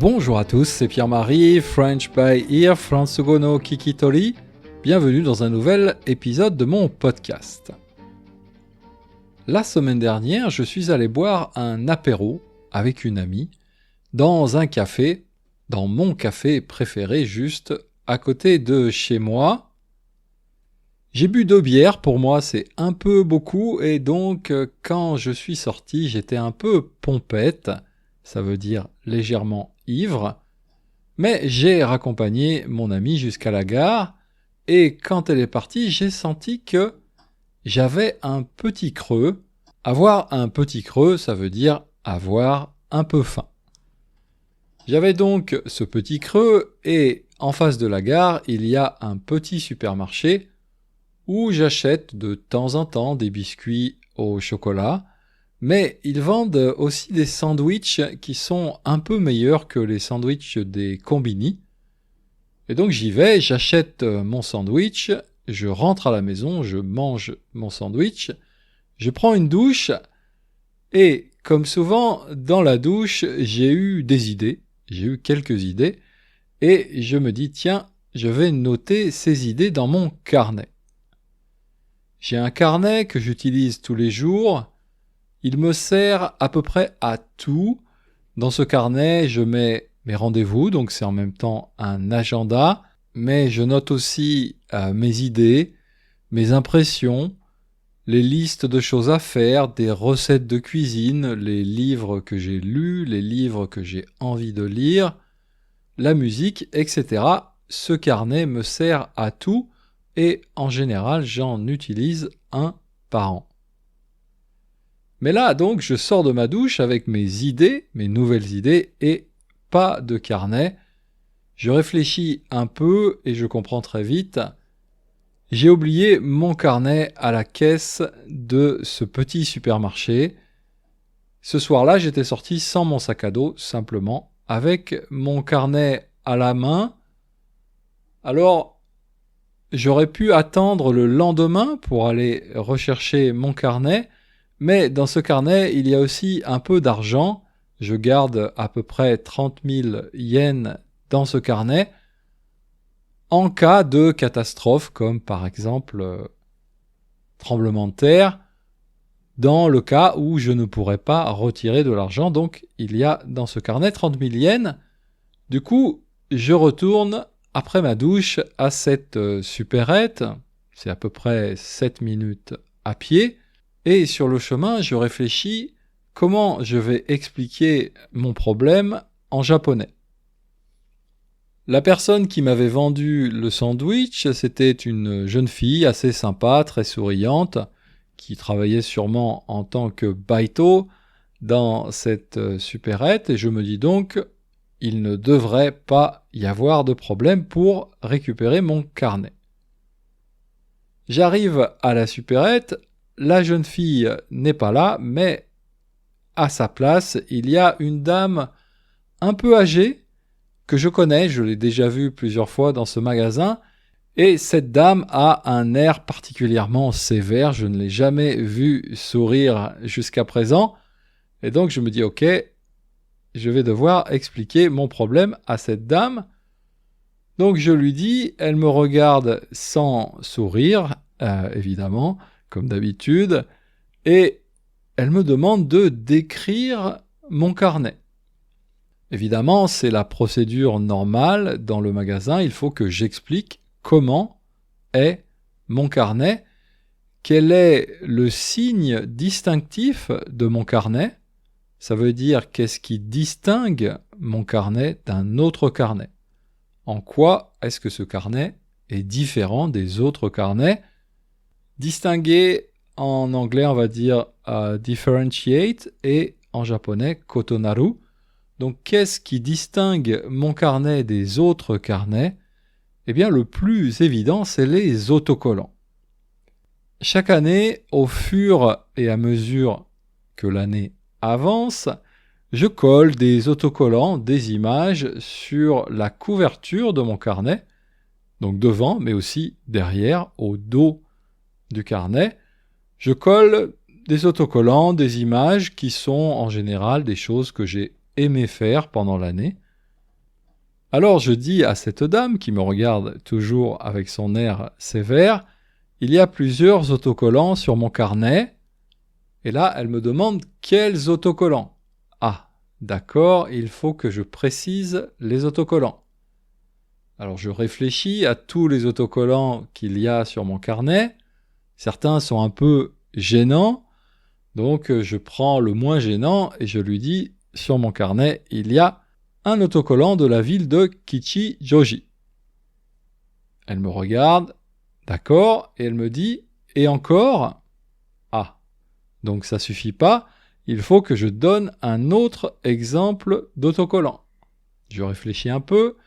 Bonjour à tous, c'est Pierre-Marie, French by Ear, Fransugo no Kikitori. Bienvenue dans un nouvel épisode de mon podcast. La semaine dernière, je suis allé boire un apéro avec une amie dans un café, dans mon café préféré juste à côté de chez moi. J'ai bu 2 bières, pour moi c'est un peu beaucoup et donc quand je suis sorti j'étais un peu pompette, ça veut dire légèrement ivre, mais j'ai raccompagné mon amie jusqu'à la gare et quand elle est partie j'ai senti que j'avais un petit creux. Avoir un petit creux, ça veut dire avoir un peu faim. J'avais donc ce petit creux et en face de la gare il y a un petit supermarché où j'achète de temps en temps des biscuits au chocolat, mais ils vendent aussi des sandwichs qui sont un peu meilleurs que les sandwichs des combini. Et donc j'y vais, j'achète mon sandwich, je rentre à la maison, je mange mon sandwich, je prends une douche, et comme souvent, dans la douche, j'ai eu quelques idées, et je me dis, tiens, je vais noter ces idées dans mon carnet. J'ai un carnet que j'utilise tous les jours. Il me sert à peu près à tout. Dans ce carnet, je mets mes rendez-vous, donc c'est en même temps un agenda, mais je note aussi mes idées, mes impressions, les listes de choses à faire, des recettes de cuisine, les livres que j'ai lus, les livres que j'ai envie de lire, la musique, etc. Ce carnet me sert à tout. Et en général, j'en utilise un par an. Mais là, donc, je sors de ma douche avec mes idées, mes nouvelles idées, et pas de carnet. Je réfléchis un peu et je comprends très vite. J'ai oublié mon carnet à la caisse de ce petit supermarché. Ce soir-là, j'étais sorti sans mon sac à dos, simplement, avec mon carnet à la main. Alors, j'aurais pu attendre le lendemain pour aller rechercher mon carnet, mais dans ce carnet, il y a aussi un peu d'argent. Je garde à peu près 30 000 yens dans ce carnet en cas de catastrophe, comme par exemple tremblement de terre, dans le cas où je ne pourrais pas retirer de l'argent. Donc, il y a dans ce carnet 30 000 yens. Du coup, je retourne après ma douche à cette supérette, c'est à peu près 7 minutes à pied, et sur le chemin, je réfléchis comment je vais expliquer mon problème en japonais. La personne qui m'avait vendu le sandwich, c'était une jeune fille assez sympa, très souriante, qui travaillait sûrement en tant que baito dans cette supérette, et je me dis donc, il ne devrait pas y avoir de problème pour récupérer mon carnet. J'arrive à la supérette, la jeune fille n'est pas là, mais à sa place, il y a une dame un peu âgée, que je connais, je l'ai déjà vue plusieurs fois dans ce magasin, et cette dame a un air particulièrement sévère, je ne l'ai jamais vue sourire jusqu'à présent, et donc je me dis ok, je vais devoir expliquer mon problème à cette dame. Donc je lui dis, elle me regarde sans sourire, évidemment, comme d'habitude, et elle me demande de décrire mon carnet. Évidemment, c'est la procédure normale dans le magasin, il faut que j'explique comment est mon carnet, quel est le signe distinctif de mon carnet. Ça veut dire qu'est-ce qui distingue mon carnet d'un autre carnet. En quoi est-ce que ce carnet est différent des autres carnets? Distinguer, en anglais on va dire differentiate, et en japonais kotonaru. Donc qu'est-ce qui distingue mon carnet des autres carnets? Eh bien le plus évident, c'est les autocollants. Chaque année, au fur et à mesure que l'année avance, je colle des autocollants, des images sur la couverture de mon carnet, donc devant, mais aussi derrière, au dos du carnet. Je colle des autocollants, des images qui sont en général des choses que j'ai aimé faire pendant l'année. Alors je dis à cette dame qui me regarde toujours avec son air sévère, il y a plusieurs autocollants sur mon carnet. Et là, elle me demande quels autocollants. Ah, d'accord, il faut que je précise les autocollants. Alors je réfléchis à tous les autocollants qu'il y a sur mon carnet. Certains sont un peu gênants, donc je prends le moins gênant et je lui dis, sur mon carnet, il y a un autocollant de la ville de Kichijoji. Elle me regarde, d'accord, et elle me dit, et encore? Ah, donc ça suffit pas, il faut que je donne un autre exemple d'autocollant. Je réfléchis un peu,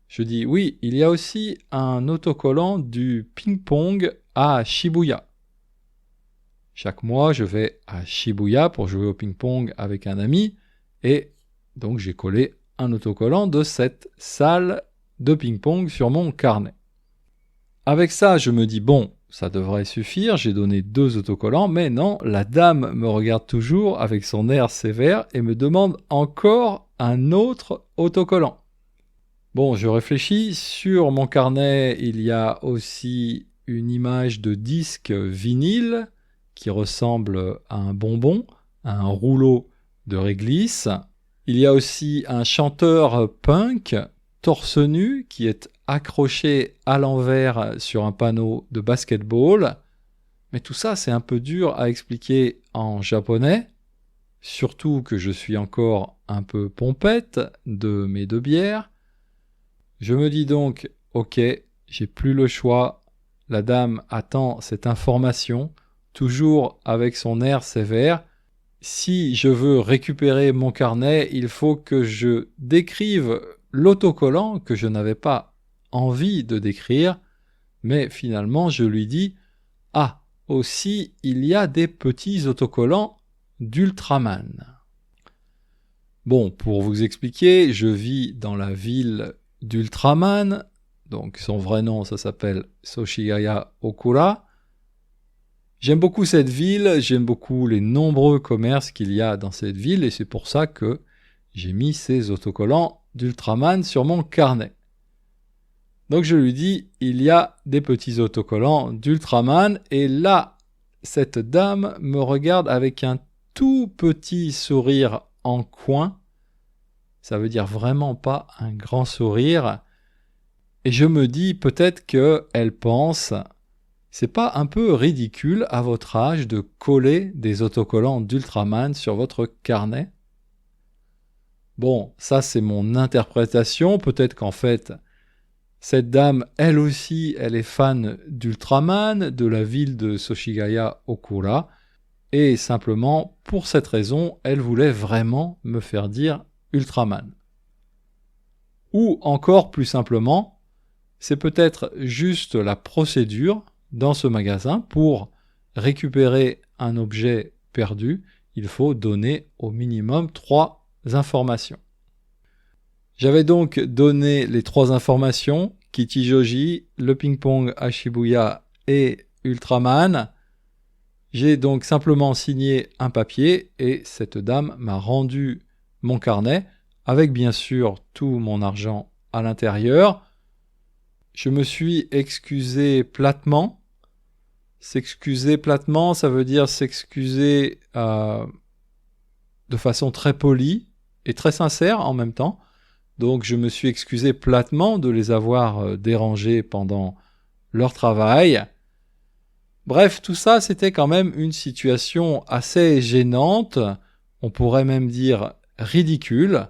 je dis, oui, il y a aussi un autocollant du ping-pong à Shibuya. Chaque mois, je vais à Shibuya pour jouer au ping-pong avec un ami, et donc j'ai collé un autocollant de cette salle de ping-pong sur mon carnet. Avec ça, je me dis, bon, ça devrait suffire, j'ai donné 2 autocollants, mais non, la dame me regarde toujours avec son air sévère et me demande encore un autre autocollant. Bon, je réfléchis, sur mon carnet, il y a aussi une image de disque vinyle qui ressemble à un bonbon, à un rouleau de réglisse. Il y a aussi un chanteur punk torse nu qui est accroché à l'envers sur un panneau de basketball. Mais tout ça, c'est un peu dur à expliquer en japonais, surtout que je suis encore un peu pompette de mes 2 bières. Je me dis donc, ok, j'ai plus le choix, la dame attend cette information, toujours avec son air sévère. Si je veux récupérer mon carnet, il faut que je décrive l'autocollant que je n'avais pas envie de décrire, mais finalement je lui dis « Ah, aussi il y a des petits autocollants d'Ultraman ». Bon, pour vous expliquer, je vis dans la ville d'Ultraman, donc son vrai nom ça s'appelle Soshigaya Okura. J'aime beaucoup cette ville, j'aime beaucoup les nombreux commerces qu'il y a dans cette ville et c'est pour ça que j'ai mis ces autocollants d'Ultraman sur mon carnet. Donc je lui dis, il y a des petits autocollants d'Ultraman et là, cette dame me regarde avec un tout petit sourire en coin. Ça veut dire vraiment pas un grand sourire. Et je me dis peut-être qu'elle pense, c'est pas un peu ridicule à votre âge de coller des autocollants d'Ultraman sur votre carnet? Bon, ça c'est mon interprétation, peut-être qu'en fait, cette dame, elle aussi, elle est fan d'Ultraman, de la ville de Soshigaya Okura, et simplement, pour cette raison, elle voulait vraiment me faire dire Ultraman. Ou encore plus simplement, c'est peut-être juste la procédure dans ce magasin pour récupérer un objet perdu, il faut donner au minimum 3 informations. J'avais donc donné les 3 informations, Kichijoji, le ping-pong à Shibuya et Ultraman. J'ai donc simplement signé un papier et cette dame m'a rendu mon carnet avec bien sûr tout mon argent à l'intérieur. Je me suis excusé platement. S'excuser platement, ça veut dire s'excuser de façon très polie et très sincère en même temps. Donc je me suis excusé platement de les avoir dérangés pendant leur travail. Bref, tout ça, c'était quand même une situation assez gênante, on pourrait même dire ridicule,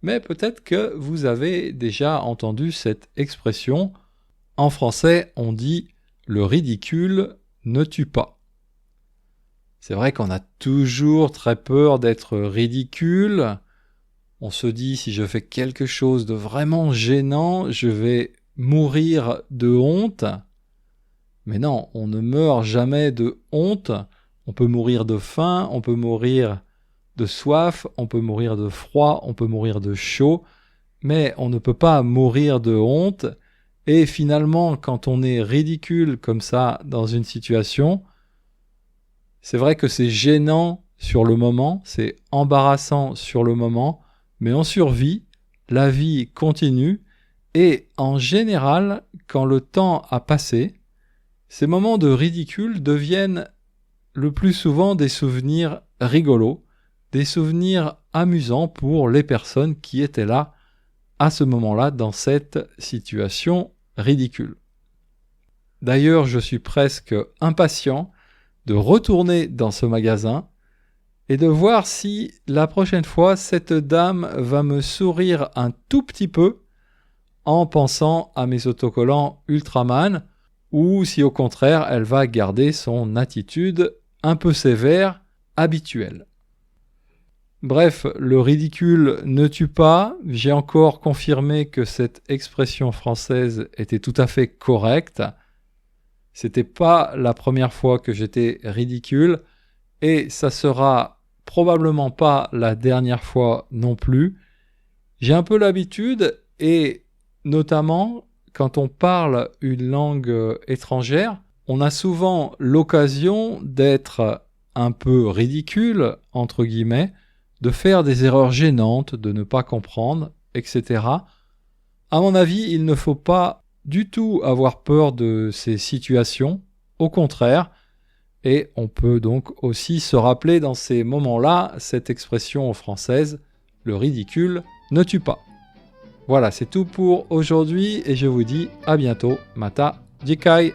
mais peut-être que vous avez déjà entendu cette expression. En français, on dit « le ridicule ne tue pas ». C'est vrai qu'on a toujours très peur d'être ridicule. On se dit, si je fais quelque chose de vraiment gênant, je vais mourir de honte. Mais non, on ne meurt jamais de honte. On peut mourir de faim, on peut mourir de soif, on peut mourir de froid, on peut mourir de chaud, mais on ne peut pas mourir de honte. Et finalement, quand on est ridicule comme ça dans une situation, c'est vrai que c'est gênant sur le moment, c'est embarrassant sur le moment, mais on survit, la vie continue, Et en général, quand le temps a passé, ces moments de ridicule deviennent le plus souvent des souvenirs rigolos, des souvenirs amusants pour les personnes qui étaient là à ce moment-là dans cette situation ridicule. D'ailleurs, je suis presque impatient de retourner dans ce magasin et de voir si la prochaine fois cette dame va me sourire un tout petit peu en pensant à mes autocollants Ultraman, ou si au contraire elle va garder son attitude un peu sévère habituelle. Bref, le ridicule ne tue pas. J'ai encore confirmé que cette expression française était tout à fait correcte. C'était pas la première fois que j'étais ridicule et ça sera probablement pas la dernière fois non plus. J'ai un peu l'habitude et notamment quand on parle une langue étrangère, on a souvent l'occasion d'être un peu ridicule, entre guillemets, de faire des erreurs gênantes, de ne pas comprendre, etc. À mon avis, il ne faut pas du tout avoir peur de ces situations, au contraire, et on peut donc aussi se rappeler dans ces moments-là cette expression française, le ridicule ne tue pas. Voilà, c'est tout pour aujourd'hui et je vous dis à bientôt. Mata Jikai.